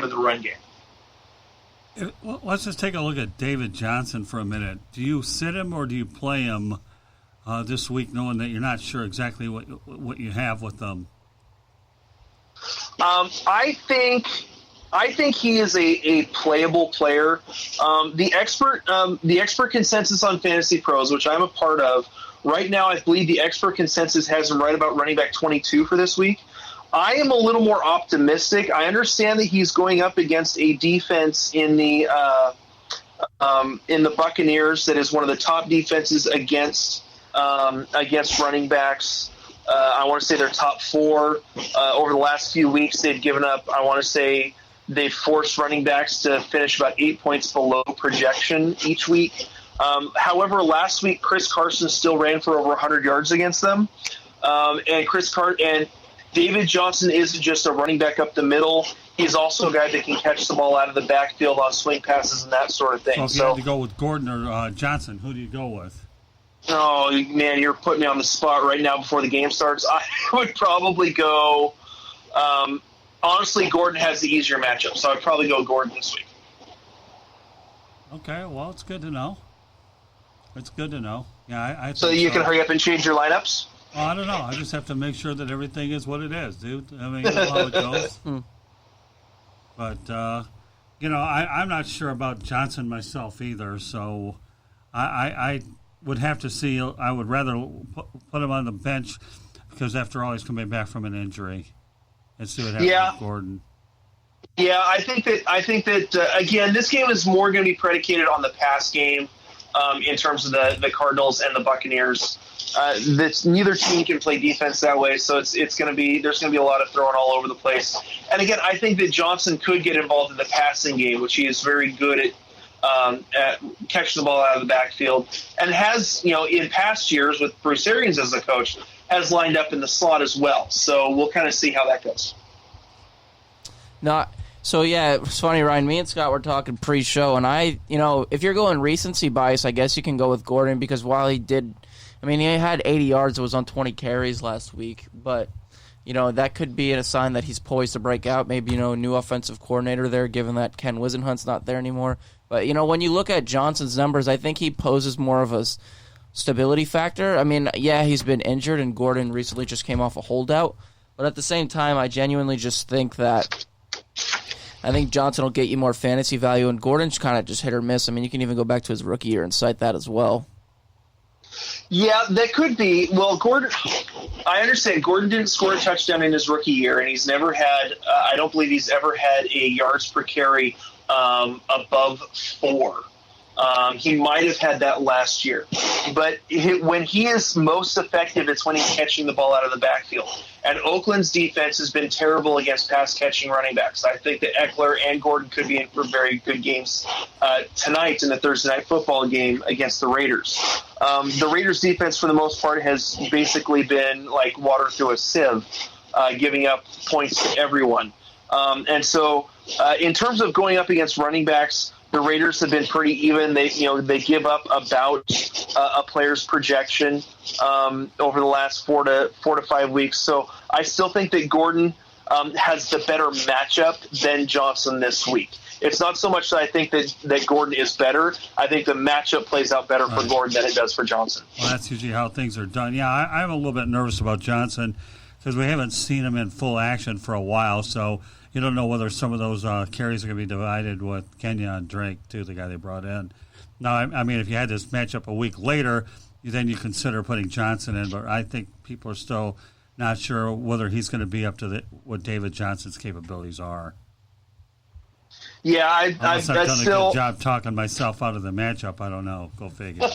game of the run game. Let's just take a look at David Johnson for a minute. Do you sit him or do you play him this week, knowing that you're not sure exactly what you have with them? I think he is a playable player. The expert consensus on Fantasy Pros, which I'm a part of, right now I believe the expert consensus has him right about running back 22 for this week. I am a little more optimistic. I understand that he's going up against a defense in the Buccaneers that is one of the top defenses against running backs. I want to say they're top 4. Over the last few weeks, they've given up, I want to say they've forced running backs to finish about 8 points below projection each week. However, last week, Chris Carson still ran for over 100 yards against them. And David Johnson isn't just a running back up the middle. He's also a guy that can catch the ball out of the backfield on swing passes and that sort of thing. So if you had to go with Gordon or Johnson, who do you go with? Oh, man, you're putting me on the spot right now before the game starts. I would probably go honestly, Gordon has the easier matchup, so I'd probably go Gordon this week. Okay, well, it's good to know. It's good to know. Yeah, I so you can hurry up and change your lineups? Well, I don't know. I just have to make sure that everything is what it is, dude. I mean, you know how it goes. But, I'm not sure about Johnson myself either, so I would have to see. I would rather put him on the bench because, after all, he's coming back from an injury and see what happens with Gordon. Yeah, I think that again, this game is more going to be predicated on the pass game in terms of the Cardinals and the Buccaneers. Neither team can play defense that way, so there's going to be a lot of throwing all over the place. And again, I think that Johnson could get involved in the passing game, which he is very good at catching the ball out of the backfield, and has, in past years with Bruce Arians as the coach, has lined up in the slot as well. So we'll kind of see how that goes. So yeah, it's funny, Ryan. Me and Scott were talking pre-show, and if you're going recency bias, I guess you can go with Gordon because while he had 80 yards, it was on 20 carries last week, but that could be a sign that he's poised to break out. Maybe new offensive coordinator there, given that Ken Wisenhunt's not there anymore. But when you look at Johnson's numbers, I think he poses more of a stability factor. I mean, yeah, he's been injured, and Gordon recently just came off a holdout. But at the same time, I genuinely just think that Johnson will get you more fantasy value, and Gordon's kind of just hit or miss. I mean, you can even go back to his rookie year and cite that as well. Yeah, that could be. Well, Gordon, I understand Gordon didn't score a touchdown in his rookie year, and he's never had, I don't believe he's ever had a yards per carry above 4. He might have had that last year. But when he is most effective, it's when he's catching the ball out of the backfield. And Oakland's defense has been terrible against pass-catching running backs. I think that Eckler and Gordon could be in for very good games tonight in the Thursday Night Football game against the Raiders. The Raiders' defense, for the most part, has basically been like water through a sieve, giving up points to everyone. And so in terms of going up against running backs, the Raiders have been pretty even. They give up about a player's projection over the last 4 to 5 weeks. So I still think that Gordon has the better matchup than Johnson this week. It's not so much that I think that Gordon is better. I think the matchup plays out better for Gordon than it does for Johnson. Well, that's usually how things are done. Yeah, I'm a little bit nervous about Johnson because we haven't seen him in full action for a while, so you don't know whether some of those carries are going to be divided with Kenyon Drake, too, the guy they brought in. Now, I mean, if you had this matchup a week later, then you consider putting Johnson in, but I think people are still not sure whether he's going to be up to what David Johnson's capabilities are. Yeah, I've done a good job talking myself out of the matchup. I don't know. Go figure.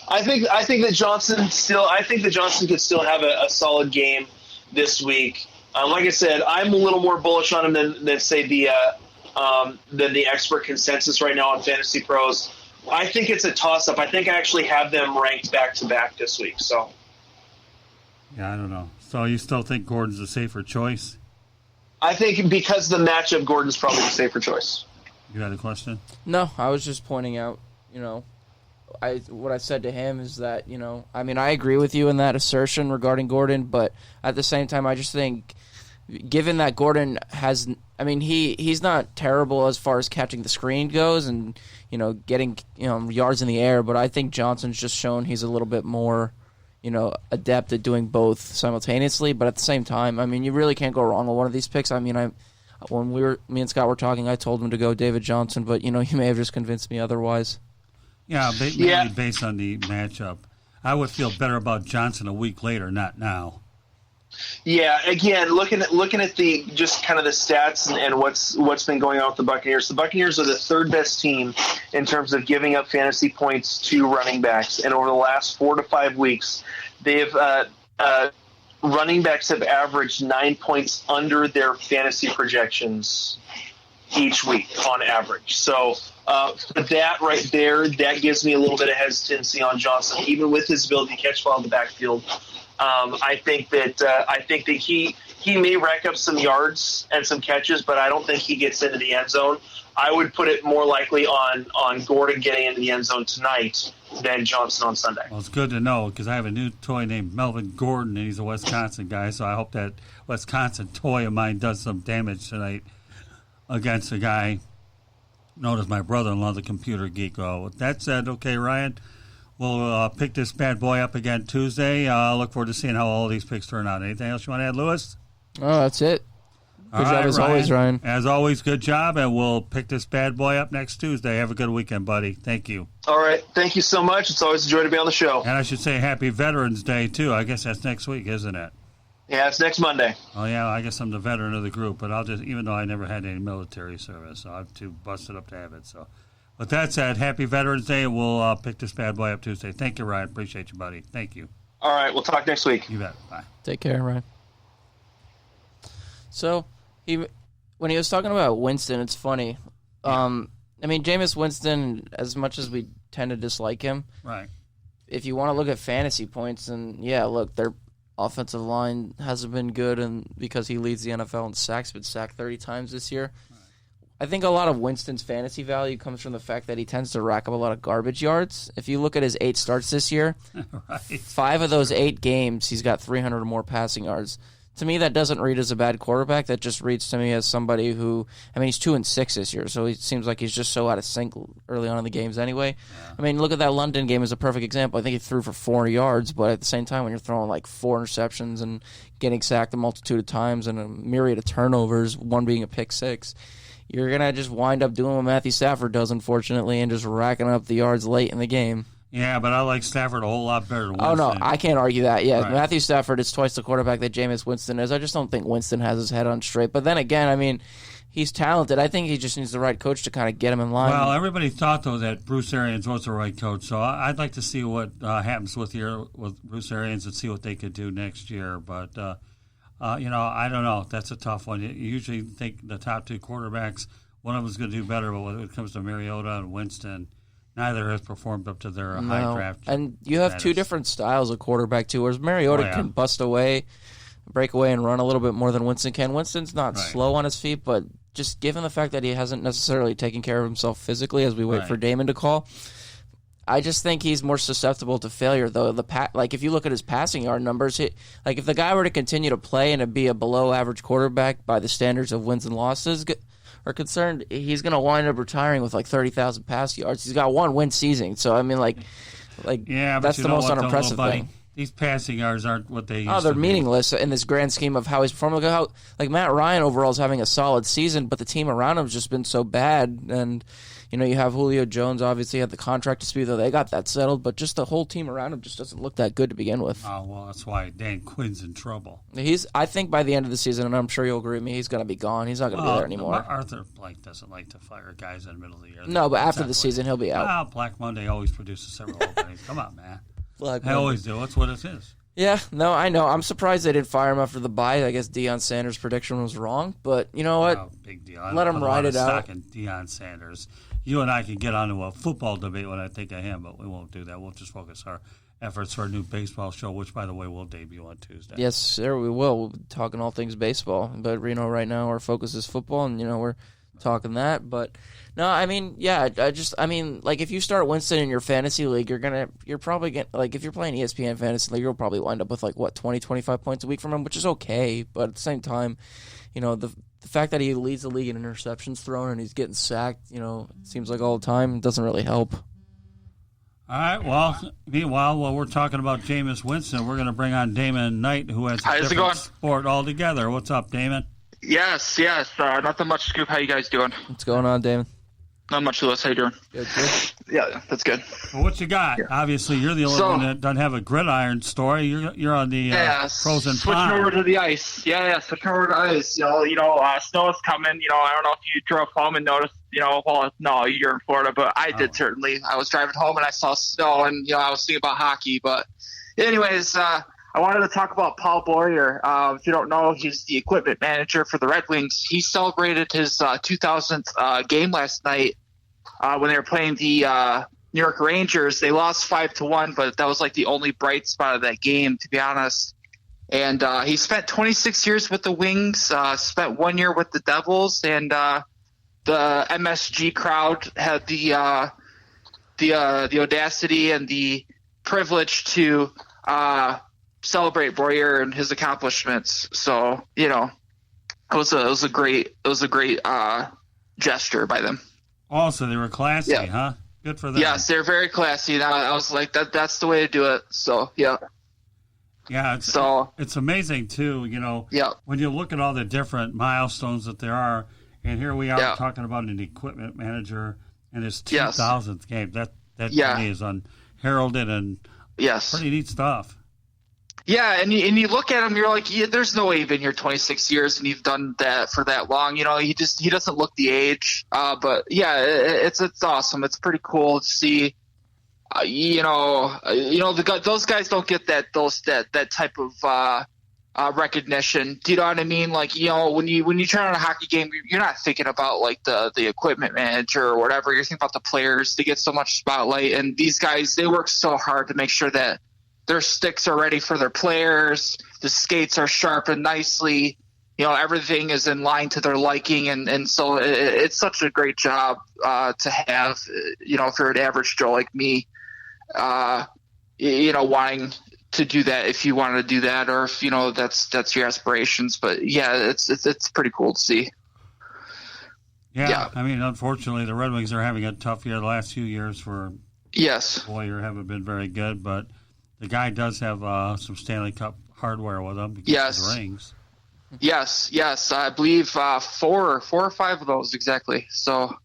I think that Johnson could still have a solid game this week. Like I said, I'm a little more bullish on him than say the expert consensus right now on Fantasy Pros. I think it's a toss-up. I think I actually have them ranked back-to-back this week. So, yeah, I don't know. So you still think Gordon's a safer choice? I think because of the matchup, Gordon's probably the safer choice. You had a question? No, I was just pointing out, what I said to him is that, I agree with you in that assertion regarding Gordon, but at the same time, I just think given that Gordon has, I mean, he's not terrible as far as catching the screen goes and, getting, yards in the air, but I think Johnson's just shown he's a little bit more, adept at doing both simultaneously. But at the same time, I mean, you really can't go wrong with one of these picks. I mean, me and Scott were talking, I told him to go David Johnson, but, you may have just convinced me otherwise. Yeah, maybe based on the matchup. I would feel better about Johnson a week later, not now. Yeah, again, looking at the just kind of the stats and what's been going on with the Buccaneers. The Buccaneers are the third best team in terms of giving up fantasy points to running backs, and over the last 4 to 5 weeks, they've running backs have averaged 9 points under their fantasy projections each week on average. So that right there, that gives me a little bit of hesitancy on Johnson, even with his ability to catch ball in the backfield. I think that he may rack up some yards and some catches, but I don't think he gets into the end zone. I would put it more likely on Gordon getting into the end zone tonight than Johnson on Sunday. Well, it's good to know because I have a new toy named Melvin Gordon, and he's a Wisconsin guy, so I hope that Wisconsin toy of mine does some damage tonight against a guy known as my brother-in-law, the computer geek. With that said, okay, Ryan, we'll pick this bad boy up again Tuesday. I look forward to seeing how all these picks turn out. Anything else you want to add, Lewis? Oh, that's it. Good job as always, Ryan. As always, good job, and we'll pick this bad boy up next Tuesday. Have a good weekend, buddy. Thank you. All right. Thank you so much. It's always a joy to be on the show. And I should say Happy Veterans Day, too. I guess that's next week, isn't it? Yeah, it's next Monday. Oh, yeah, I guess I'm the veteran of the group, but even though I never had any military service, so I'm too busted up to have it. So, with that said, Happy Veterans Day, and we'll pick this bad boy up Tuesday. Thank you, Ryan. Appreciate you, buddy. Thank you. All right, we'll talk next week. You bet. Bye. Take care, Ryan. So, when he was talking about Winston, it's funny. I mean, Jameis Winston, as much as we tend to dislike him, right? If you want to look at fantasy points, and look, their offensive line hasn't been good, and because he leads the NFL in sacks, been sacked 30 times this year. Right. I think a lot of Winston's fantasy value comes from the fact that he tends to rack up a lot of garbage yards. If you look at his 8 starts this year, right. 5 of those 8 games, he's got 300 or more passing yards. To me, that doesn't read as a bad quarterback. That just reads to me as somebody who, I mean, he's 2-6 this year, so it seems like he's just so out of sync early on in the games anyway. Yeah. I mean, look at that London game as a perfect example. I think he threw for 400 yards, but at the same time, when you're throwing like 4 interceptions and getting sacked a multitude of times and a myriad of turnovers, one being a pick 6, you're going to just wind up doing what Matthew Stafford does, unfortunately, and just racking up the yards late in the game. Yeah, but I like Stafford a whole lot better than Winston. Oh, no, I can't argue that. Yeah, right. Matthew Stafford is twice the quarterback that Jameis Winston is. I just don't think Winston has his head on straight. But then again, I mean, he's talented. I think he just needs the right coach to kind of get him in line. Well, everybody thought, though, that Bruce Arians was the right coach. So I'd like to see what happens with Bruce Arians and see what they could do next year. But, I don't know. That's a tough one. You usually think the top 2 quarterbacks, one of them is going to do better. But when it comes to Mariota and Winston, neither has performed up to their high draft. And you have 2 different styles of quarterback, too, whereas Mariota can bust away, break away, and run a little bit more than Winston can. Winston's not slow on his feet, but just given the fact that he hasn't necessarily taken care of himself physically as we wait for Damon to call, I just think he's more susceptible to failure, though. Like, if you look at his passing yard numbers, if the guy were to continue to play and to be a below-average quarterback by the standards of wins and losses are concerned, he's going to wind up retiring with like 30,000 pass yards. He's got 1 win season, so I mean, that's the most unimpressive thing. These passing yards aren't what they used to be. Oh, they're meaningless in this grand scheme of how he's performing. Look how Matt Ryan overall is having a solid season, but the team around him has just been so bad. And you have Julio Jones obviously had the contract dispute, though they got that settled, but just the whole team around him just doesn't look that good to begin with. Oh, well, that's why Dan Quinn's in trouble. I think by the end of the season, and I'm sure you'll agree with me, he's going to be gone. He's not going to be there anymore. Arthur Blank doesn't like to fire guys in the middle of the year. No, but after the season, he'll be out. Well, Black Monday always produces several openings. Come on, man. I always do. That's what it is. Yeah, no, I know. I'm surprised they didn't fire him after the bye. I guess Deion Sanders' prediction was wrong, but you know what? Oh, big deal. Let him ride it out. Deion Sanders. You and I can get onto a football debate when I think of him, but we won't do that. We'll just focus our efforts for a new baseball show, which, by the way, will debut on Tuesday. Yes, sir, we will. We'll be talking all things baseball. But, right now our focus is football, and, we're talking that. But no, I mean, yeah, like if you start Winston in your fantasy league, you're probably like if you're playing ESPN fantasy league, you'll probably wind up with like 20, 25 points a week from him, which is okay. But at the same time, the fact that he leads the league in interceptions thrown and he's getting sacked, it seems like all the time, doesn't really help. All right. Well, meanwhile, while we're talking about Jameis Winston, we're going to bring on Damon Knight, who has a different sport altogether. What's up, Damon? Yes. Nothing much, Scoop. How you guys doing? What's going on, Damon? Not much, Lewis. How you doing? Good. Yeah, that's good. Well, what you got? Yeah. Obviously, you're the only one that doesn't have a gridiron story. You're on the pros and switching cons. over to the ice. Yeah, switching over to ice. Snow is coming. I don't know if you drove home and noticed. No, you're in Florida, but I did certainly. I was driving home and I saw snow, and I was thinking about hockey. But, anyways, I wanted to talk about Paul Boyer. If you don't know, he's the equipment manager for the Red Wings. He celebrated his 2000th game last night when they were playing the New York Rangers. They lost 5-1, but that was like the only bright spot of that game, to be honest. And he spent 26 years with the Wings, spent 1 year with the Devils, and the MSG crowd had the audacity and the privilege to celebrate Boyer and his accomplishments. So it was a great gesture by them. Oh, so they were classy, huh? Good for them. Yes, they're very classy. And I was like, that's the way to do it. So yeah. Yeah, it's amazing too. When you look at all the different milestones that there are, and here we are talking about an equipment manager and his 2000th game. That to me is unheralded and pretty neat stuff. Yeah, and you look at him, you're like, there's no way you've been here 26 years and you've done that for that long. He doesn't look the age. But yeah, it's awesome. It's pretty cool to see. Those guys don't get that type of recognition. Do you know what I mean? Like, when you turn on a hockey game, you're not thinking about like the equipment manager or whatever. You're thinking about the players. They get so much spotlight, and these guys, they work so hard to make sure that their sticks are ready for their players. The skates are sharpened nicely. Everything is in line to their liking, and so it's such a great job to have. If you're an average Joe like me, wanting to do that, if you want to do that, or if that's your aspirations. But yeah, it's pretty cool to see. Yeah, I mean, unfortunately, the Red Wings are having a tough year. The last few years for Boyer haven't been very good, but the guy does have some Stanley Cup hardware with him because of his rings. Yes, I believe 4 or 5 of those exactly. So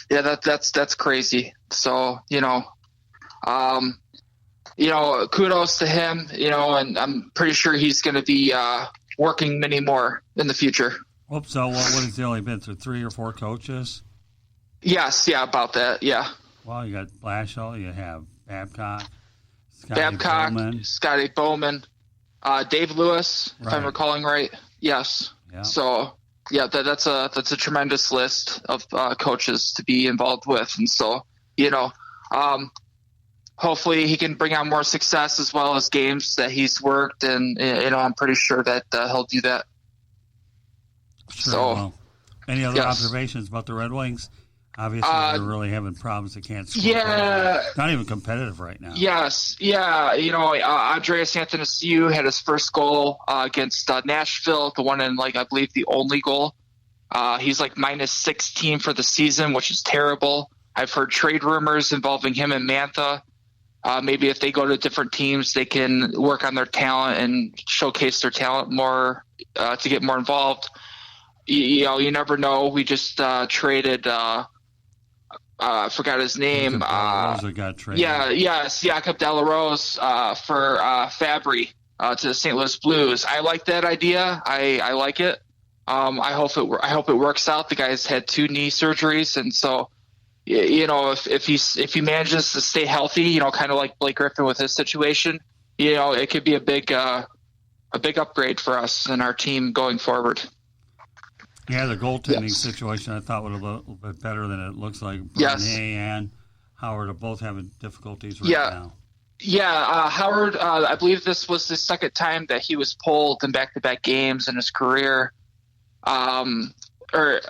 that's crazy. So kudos to him. And I'm pretty sure he's going to be working many more in the future. Hope so. What has he only been through? 3 or 4 coaches? Yes, about that. Yeah. Well, you got Blashill, you have Babcock. Scotty Bowman, Dave Lewis, if I'm recalling right. Yes. Yeah. So that's a tremendous list of coaches to be involved with, and so hopefully he can bring out more success as well as games that he's worked, and I'm pretty sure that he'll do that. Sure. So, any other observations about the Red Wings? Obviously, they're really having problems. They can't score. Yeah. Not even competitive right now. Yes. Yeah. Andreas Anthony had his first goal against Nashville, the one in, I believe the only goal. He's minus 16 for the season, which is terrible. I've heard trade rumors involving him and Mantha. Maybe if they go to different teams, they can work on their talent and showcase their talent more to get more involved. You never know. We just traded I forgot his name. Got traded. Jakob Delarose for Fabry to the St. Louis Blues. I like that idea. I like it. I hope it works out. The guy's had 2 knee surgeries, and so if he manages to stay healthy, kind of like Blake Griffin with his situation, it could be a big upgrade for us and our team going forward. Yeah, the goaltending situation I thought was a little bit better than it looks like. Bernier and Howard are both having difficulties now. Yeah, Howard, I believe this was the second time that he was pulled in back-to-back games in his career. Or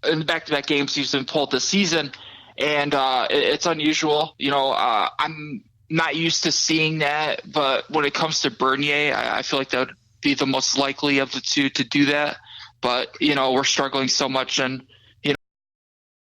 in back-to-back games he's been pulled this season, and it's unusual. I'm not used to seeing that, but when it comes to Bernier, I feel like that would be the most likely of the two to do that. But we're struggling so much, and